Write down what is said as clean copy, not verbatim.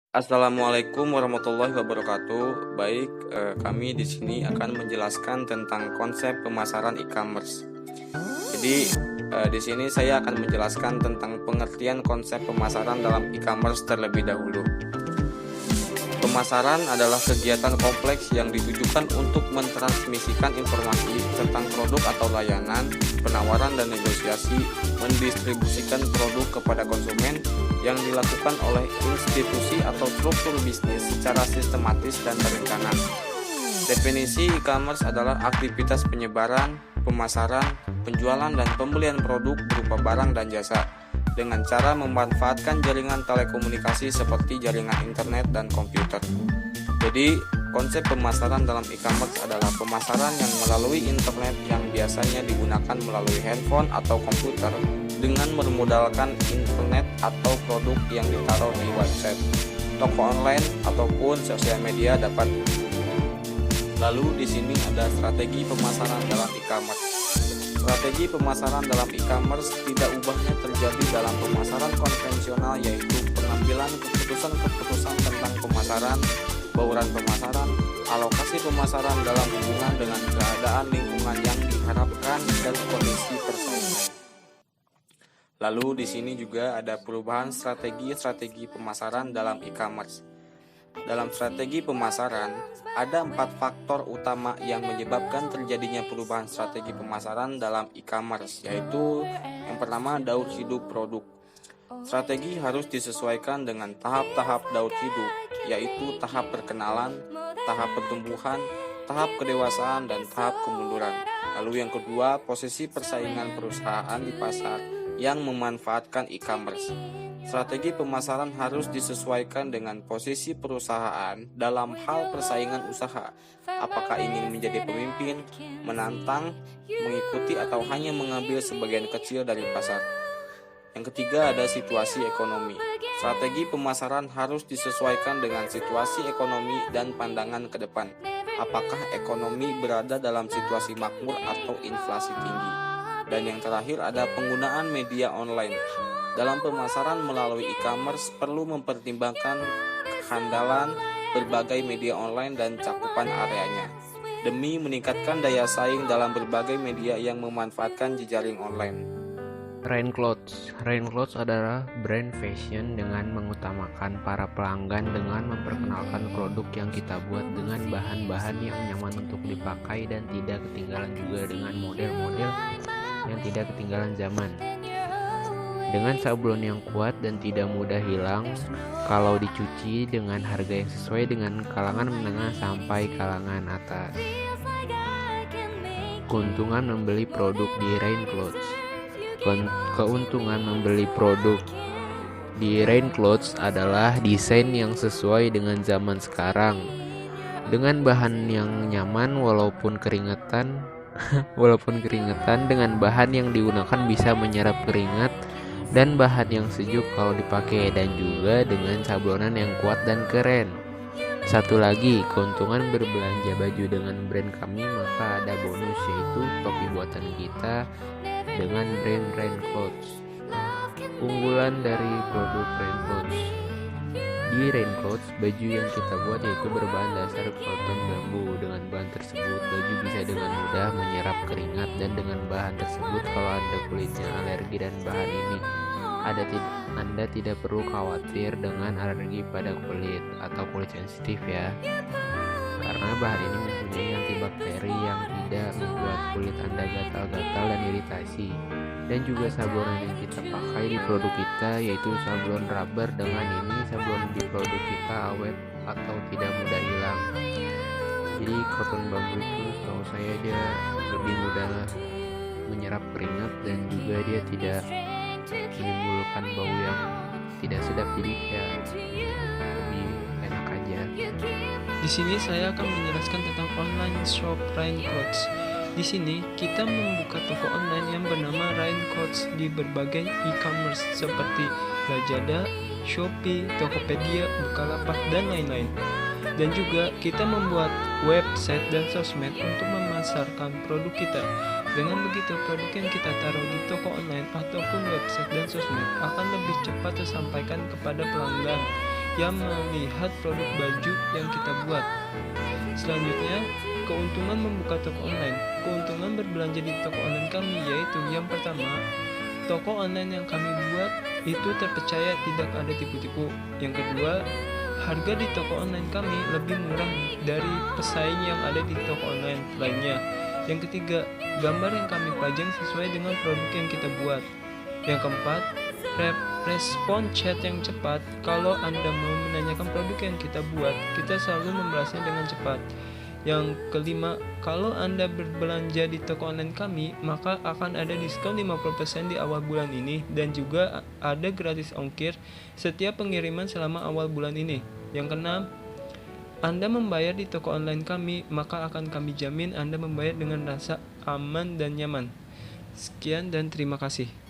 Assalamualaikum warahmatullahi wabarakatuh. Baik, kami di sini akan menjelaskan tentang konsep pemasaran e-commerce. Jadi, di sini saya akan menjelaskan tentang pengertian konsep pemasaran dalam e-commerce terlebih dahulu. Pemasaran adalah kegiatan kompleks yang ditujukan untuk mentransmisikan informasi tentang produk atau layanan, penawaran dan negosiasi, mendistribusikan produk kepada konsumen yang dilakukan oleh institusi atau struktur bisnis secara sistematis dan terencana. Definisi e-commerce adalah aktivitas penyebaran, pemasaran, penjualan dan pembelian produk berupa barang dan jasa dengan cara memanfaatkan jaringan telekomunikasi seperti jaringan internet dan komputer. Jadi, konsep pemasaran dalam e-commerce adalah pemasaran yang melalui internet yang biasanya digunakan melalui handphone atau komputer dengan bermodalkan internet atau produk yang ditaruh di website, toko online ataupun sosial media dapat. Lalu di sini ada strategi pemasaran dalam e-commerce. Strategi pemasaran dalam e-commerce tidak ubahnya terjadi dalam pemasaran konvensional, yaitu pengambilan keputusan-keputusan tentang pemasaran, bauran pemasaran, alokasi pemasaran dalam hubungan dengan keadaan lingkungan yang diharapkan dan kondisi persaingan. Lalu di sini juga ada perubahan strategi pemasaran dalam e-commerce. Dalam strategi pemasaran, ada 4 faktor utama yang menyebabkan terjadinya perubahan strategi pemasaran dalam e-commerce, yaitu yang pertama, daur hidup produk. Strategi harus disesuaikan dengan tahap-tahap daur hidup, yaitu tahap perkenalan, tahap pertumbuhan, tahap kedewasaan, dan tahap kemunduran. Lalu yang kedua, posisi persaingan perusahaan di pasar yang memanfaatkan e-commerce. Strategi pemasaran harus disesuaikan dengan posisi perusahaan dalam hal persaingan usaha. Apakah ingin menjadi pemimpin, menantang, mengikuti, atau hanya mengambil sebagian kecil dari pasar. Yang ketiga ada situasi ekonomi. Strategi pemasaran harus disesuaikan dengan situasi ekonomi dan pandangan ke depan. Apakah ekonomi berada dalam situasi makmur atau inflasi tinggi. Dan yang terakhir ada penggunaan media online. Dalam pemasaran melalui e-commerce perlu mempertimbangkan kehandalan berbagai media online dan cakupan areanya demi meningkatkan daya saing dalam berbagai media yang memanfaatkan jejaring online. Rain Clothes adalah brand fashion dengan mengutamakan para pelanggan dengan memperkenalkan produk yang kita buat dengan bahan-bahan yang nyaman untuk dipakai dan tidak ketinggalan, juga dengan model-model yang tidak ketinggalan zaman. Dengan sablon yang kuat dan tidak mudah hilang kalau dicuci, dengan harga yang sesuai dengan kalangan menengah sampai kalangan atas. Keuntungan membeli produk di Rain Clothes. Keuntungan membeli produk di Rain Clothes adalah desain yang sesuai dengan zaman sekarang, dengan bahan yang nyaman walaupun keringetan, dengan bahan yang digunakan bisa menyerap keringat dan bahan yang sejuk kalau dipakai, dan juga dengan sablonan yang kuat dan keren. Satu lagi, keuntungan berbelanja baju dengan brand kami, maka ada bonus, yaitu topi buatan kita dengan brand Rain Clothes. Unggulan dari produk Rain Clothes. Di Rain Clothes, baju yang kita buat yaitu berbahan dasar cotton bambu. Dengan bahan tersebut, baju bisa dengan mudah menyerap keringat, dan dengan bahan tersebut, kalau Anda kulitnya alergi dan bahan ini, Anda tidak perlu khawatir dengan alergi pada kulit atau kulit sensitif ya. Karena bahan ini mempunyai antibakteri yang tidak membuat kulit Anda gatal-gatal dan iritasi. Dan juga sablonan yang kita pakai di produk kita yaitu sablon rubber. Dengan ini sablon di produk kita awet atau tidak mudah hilang. Jadi cotton bambu itu setahu saya dia lebih mudah menyerap keringat dan juga dia tidak menimbulkan bau yang tidak sedap, jadi ya lebih enak aja. Di sini saya akan menjelaskan tentang online shop Rain Clothes. Di sini kita membuka toko online yang bernama Rain Clothes di berbagai e-commerce seperti Lazada, Shopee, Tokopedia, Bukalapak, dan lain-lain. Dan juga kita membuat website dan sosmed untuk memasarkan produk kita. Dengan begitu, produk yang kita taruh di toko online ataupun website dan sosmed akan lebih cepat tersampaikan kepada pelanggan yang melihat produk baju yang kita buat. Selanjutnya, keuntungan membuka toko online. Keuntungan berbelanja di toko online kami yaitu yang pertama, toko online yang kami buat itu terpercaya, tidak ada tipu-tipu. Yang kedua, harga di toko online kami lebih murah dari pesaing yang ada di toko online lainnya. Yang ketiga, gambar yang kami pajang sesuai dengan produk yang kita buat. Yang keempat, respon chat yang cepat. Kalau Anda mau menanyakan produk yang kita buat, kita selalu membalasnya dengan cepat. Yang kelima, kalau Anda berbelanja di toko online kami, maka akan ada diskon 50% di awal bulan ini dan juga ada gratis ongkir setiap pengiriman selama awal bulan ini. Yang keenam, Anda membayar di toko online kami, maka akan kami jamin Anda membayar dengan rasa aman dan nyaman. Sekian dan terima kasih.